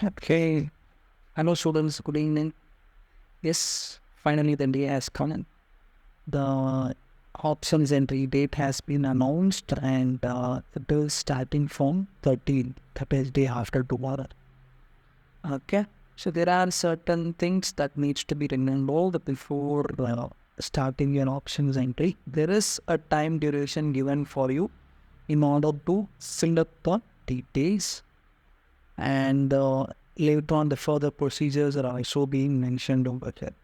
Okay. Hello students, good evening. Yes, finally the day has come. The options entry date has been announced and it is starting from 13th, that is day after tomorrow. Okay. So there are certain things that needs to be remembered before starting your options entry. There is a time duration given for you in order to fill up the details, and later on the further procedures are also being mentioned over here.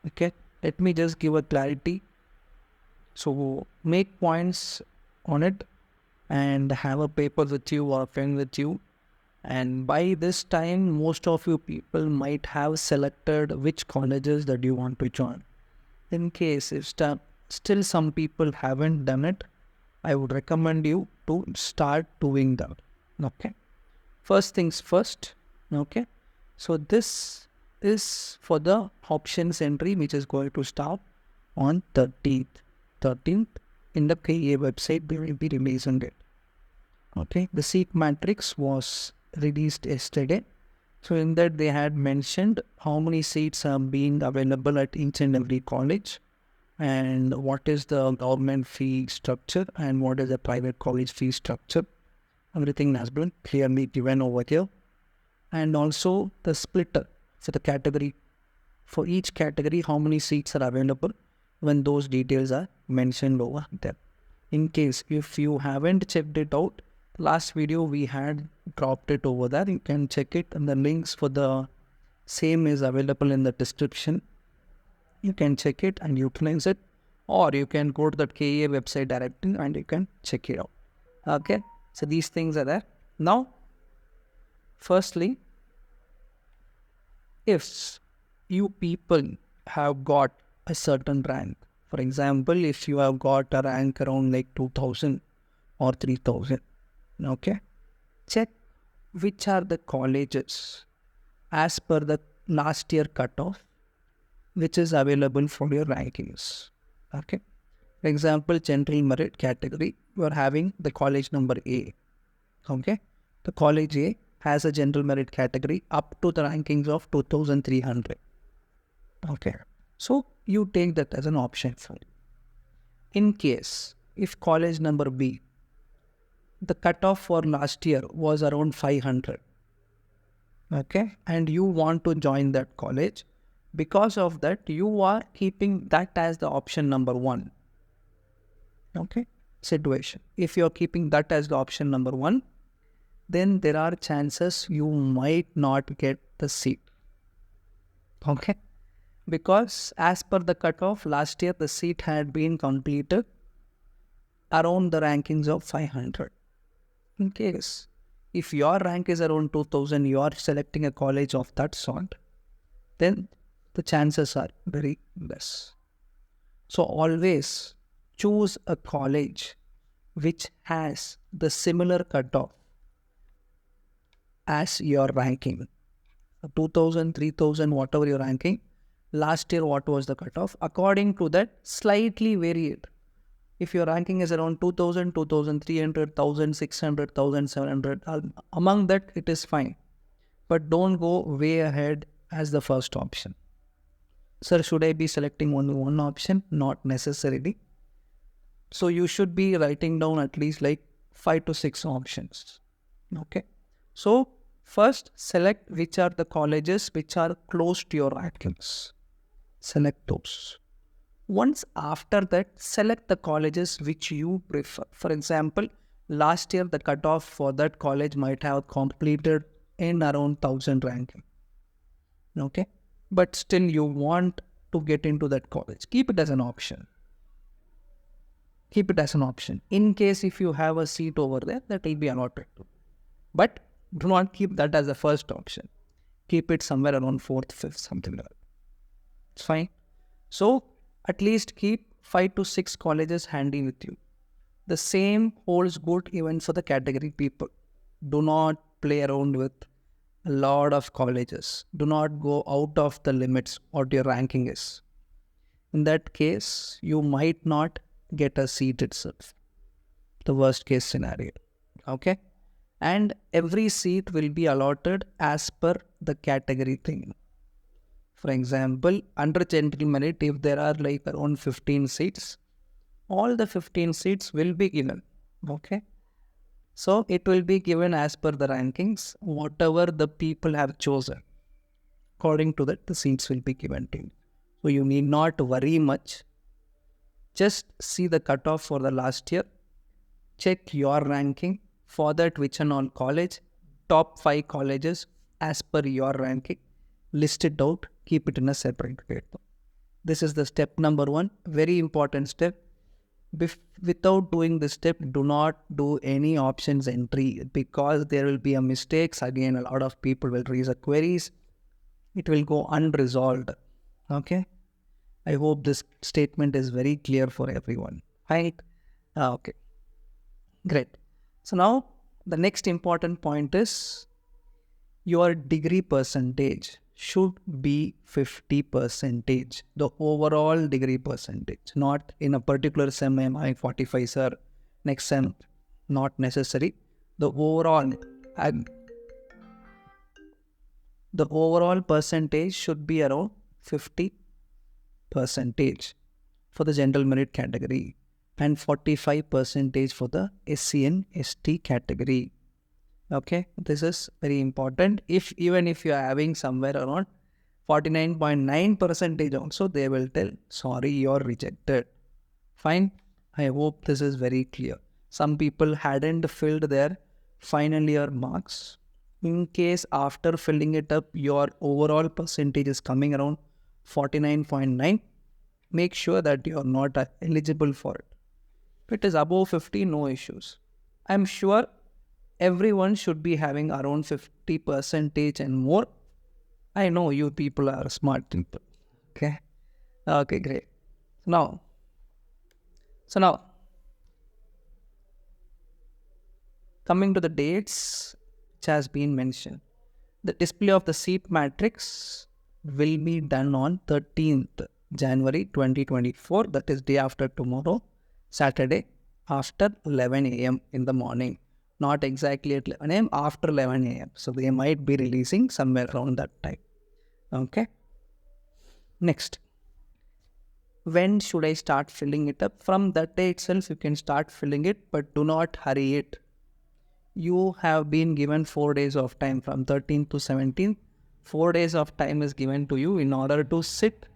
Okay, let me just give a clarity. So make points on it and have a paper with you or a pen with you, and by this time most of you people might have selected which colleges that you want to join. In case if still some people haven't done it, I would recommend you to start doing that. Okay, first things first. Okay, so this is for the options entry which is going to start on 13th in the KA website. They will be releasing it. Okay, the seat matrix was released yesterday. So in that they had mentioned how many seats are being available at each and every college, and what is the government fee structure and what is the private college fee structure. Everything has been clearly given over here. And also the splitter, so the category, for each category how many seats are available, when those details are mentioned over there. In case if you haven't checked it out, last video we had dropped it over there, you can check it, and the links for the same is available in the description. You can check it and utilize it, or you can go to the KA website directly and you can check it out. Okay, so these things are there. Now firstly, if you people have got a certain rank, for example, if you have got a rank around like 2000 or 3000, okay, check which are the colleges as per the last year cutoff which is available for your rankings. Okay, for example, general merit category, you are having the college number A. Okay, the college A has a general merit category up to the rankings of 2300. Okay, so you take that as an option for you. In case if college number B, the cutoff for last year was around 500, okay, and you want to join that college, because of that you are keeping that as the option number one. Okay, situation, if you are keeping that as the option number one, then there are chances you might not get the seat. Okay, because as per the cutoff last year the seat had been completed around the rankings of 500. In case if your rank is around 2000, you are selecting a college of that sort, then the chances are very less. So always choose a college which has the similar cutoff as your ranking. 2000, 3000, whatever your ranking, last year what was the cutoff, according to that slightly varied. If your ranking is around 2000, 2300, 1600, 1700, among that it is fine. But don't go way ahead as the first option. Sir, should I be selecting only one option? Not necessarily. So you should be writing down at least like 5 to 6 options. Okay. So first select which are the colleges which are close to your rankings. Select those. Once after that, select the colleges which you prefer. For example, last year the cutoff for that college might have completed in around 1000 ranking. Okay, but still you want to get into that college, keep it as an option. Keep it as an option. In case if you have a seat over there, that will be allotted to. But do not keep that as the first option. Keep it somewhere around 4th, 5th, something like that. It's fine. So at least keep 5 to 6 colleges handy with you. The same holds good even for the category people. Do not play around with a lot of colleges. Do not go out of the limits what your ranking is. In that case, you might not get a seat itself. The worst case scenario. Okay. and every seat will be allotted as per the category thing. For example, under general merit, if there are like around 15 seats, all the 15 seats will be given. Okay. So it will be given as per the rankings, whatever the people have chosen. According to that, the seats will be given to you. So you need not worry much. Just see the cutoff for the last year. Check your ranking. For that, which and all college, top 5 colleges as per your ranking. List it out. Keep it in a separate grade. This is the step number 1. Very important step. Without doing this step, do not do any options entry, because there will be a mistakes. Again, a lot of people will raise a queries. It will go unresolved. Okay. I hope this statement is very clear for everyone. Right? Okay. Great. So now the next important point is your degree percentage should be 50%. The overall degree percentage, not in a particular sem am I 45 sir, next sem not necessary. The overall percentage should be around 50% for the general merit category and 45% for the SC and ST category. Okay, this is very important. Even if you are having somewhere around 49.9% also, they will tell, sorry, you're rejected. Fine. I hope this is very clear. Some people hadn't filled their final year marks. In case after filling it up, your overall percentage is coming around 49.9, make sure that you are not eligible for it. If it is above 50, no issues. I'm sure everyone should be having around 50% and more. I know you people are smart people. Okay. Okay, great. So now, coming to the dates which has been mentioned. The display of the seat matrix will be done on 13th January 2024. That is day after tomorrow, Saturday, after 11 a.m. in the morning. Not exactly at 11 a.m., after 11 a.m. So they might be releasing somewhere around that time. Okay. Next. When should I start filling it up? From that day itself, you can start filling it, but do not hurry it. You have been given 4 days of time from 13th to 17th. 4 days of time is given to you in order to sit,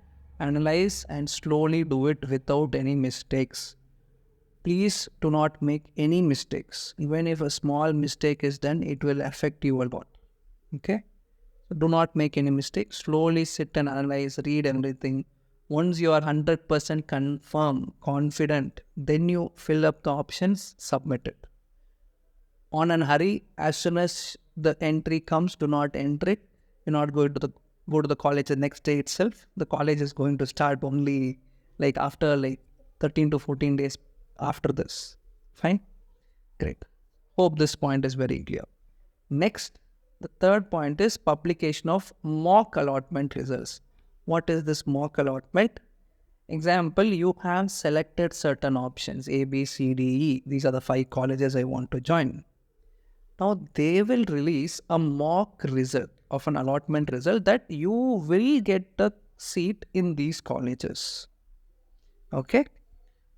analyze, and slowly do it without any mistakes. Please do not make any mistakes. Even if a small mistake is done, it will affect you a lot. Okay? So do not make any mistakes. Slowly sit and analyze, read everything. Once you are 100% confident, then you fill up the options, submit it. On and hurry, as soon as the entry comes, do not enter it. You're not going to go to the college the next day itself. The college is going to start only after 13 to 14 days after this. Fine? Great. Hope this point is very clear. Next, the third point is publication of mock allotment results. What is this mock allotment? Example, you have selected certain options A, B, C, D, E. These are the 5 colleges I want to join. Now they will release a mock result of an allotment result that you will get a seat in these colleges. Okay.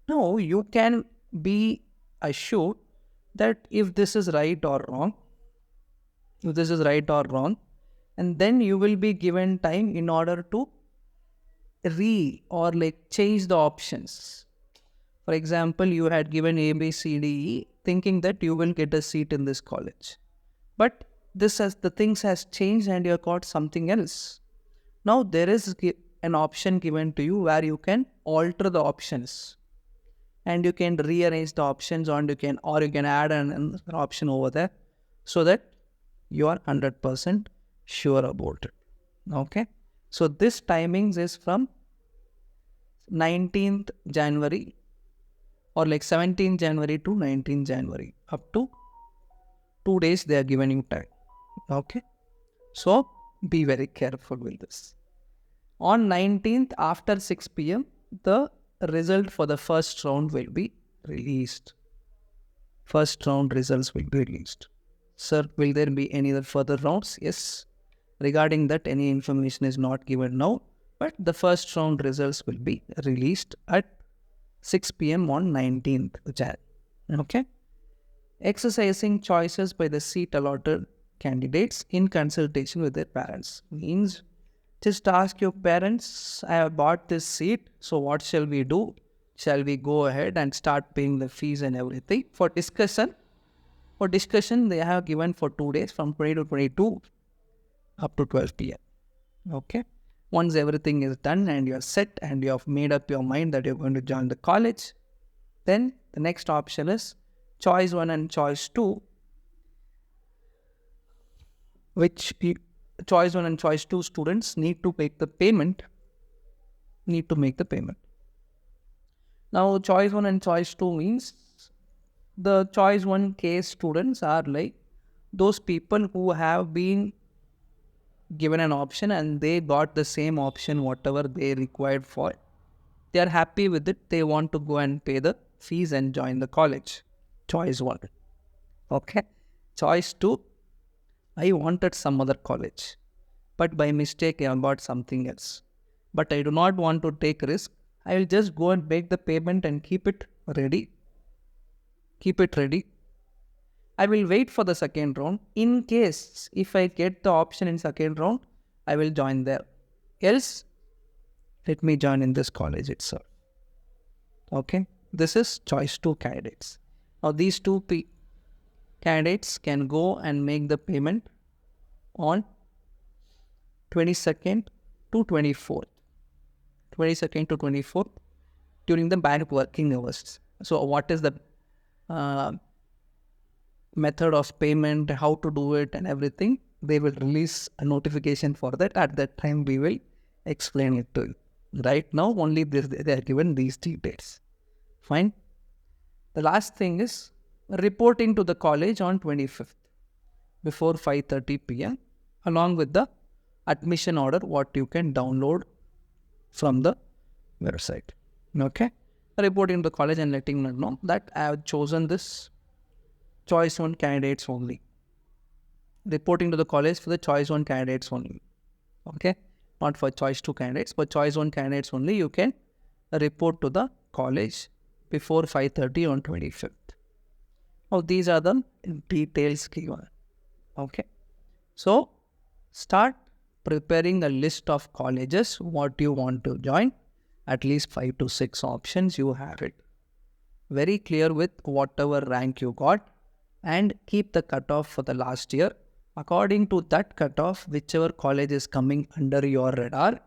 Now you can be assured that if this is right or wrong, and then you will be given time in order to change the options. For example, you had given A, B, C, D, E, thinking that you will get a seat in this college. But the things has changed and you got something else. Now there is an option given to you where you can alter the options. And you can rearrange the options, or you can add an option over there, so that you are 100% sure about it. Okay. So this timings is from 19th January or 17th January to 19th January. Up to 2 days they are giving you time. Okay. So be very careful with this. On 19th after 6 p.m. the result for the first round will be released. First round results will be released. Sir, will there be any other further rounds? Yes. Regarding that, any information is not given now, but the first round results will be released at 6 p.m. on 19th Jan. Okay. Exercising choices by the seat allotted candidates in consultation with their parents means just ask your parents, I have bought this seat, so what shall we do? Shall we go ahead and start paying the fees and everything? For discussion, they have given for 2 days from 20 to 22 up to 12 p.m. Okay. Once everything is done and you're set and you have made up your mind that you're going to join the college, then the next option is choice 1 and choice 2, which choice 1 and choice 2 students need to make the payment. Now, choice 1 and choice 2 means the choice 1 case students are like those people who have been given an option and they got the same option whatever they required for. They are happy with it. They want to go and pay the fees and join the college. Choice 1. Okay. Choice 2. I wanted some other college, but by mistake I bought something else. But I do not want to take risk. I will just go and make the payment and keep it ready. I will wait for the second round. In case if I get the option in second round, I will join there. Else, let me join in this college itself. Okay. This is choice 2 candidates. Now these two candidates can go and make the payment on 22nd to 24th. 22nd to 24th during the bank working hours. So what is the method of payment, how to do it and everything, they will release a notification for that. At that time, we will explain it to you. Right now, only they are given these details. Fine. The last thing is reporting to the college on 25th before 5:30 p.m. along with the admission order, what you can download from the website. Okay. Reporting to the college and letting them know that I have chosen this choice 1 candidates only. Reporting to the college for the choice 1 candidates only. Okay. Not for choice 2 candidates, but choice 1 candidates only. You can report to the college before 5:30 on 25th. Now, these are the details given. Okay. So, start preparing a list of colleges, what you want to join. At least 5 to 6 options, you have it. Very clear with whatever rank you got and keep the cutoff for the last year. According to that cutoff, whichever college is coming under your radar,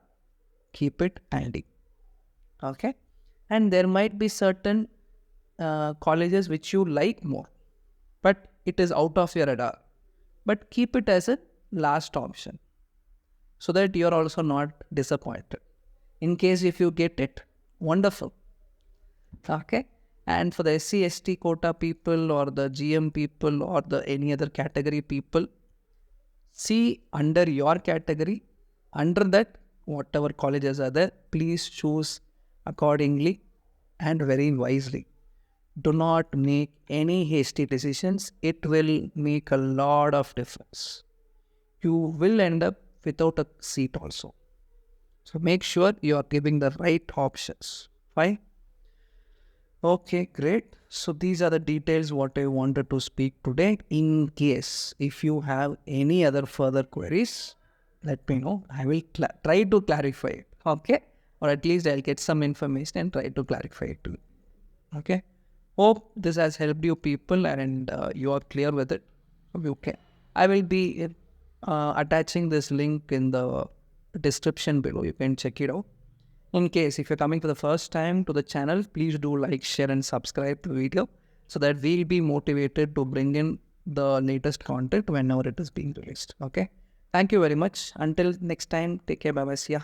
keep it handy. Okay. And there might be certain colleges which you like more, but it is out of your radar. But keep it as a last option so that you are also not disappointed. In case if you get it, wonderful. Okay. And for the SC, ST quota people or the GM people or the any other category people, see under your category, under that, whatever colleges are there, please choose accordingly and very wisely. Do not make any hasty decisions. It will make a lot of difference. You will end up without a seat also. So make sure you are giving the right options. Fine. Okay, great. So these are the details what I wanted to speak today. In case if you have any other further queries, let me know. I will try to clarify it. Okay. Or at least I'll get some information and try to clarify it too. Okay. Hope this has helped you people and you are clear with it. Okay. I will be attaching this link in the description below. You can check it out. In case if you're coming for the first time to the channel, please do like, share and subscribe to the video so that we'll be motivated to bring in the latest content whenever it is being released. Okay. Thank you very much. Until next time, take care. Bye bye. See ya.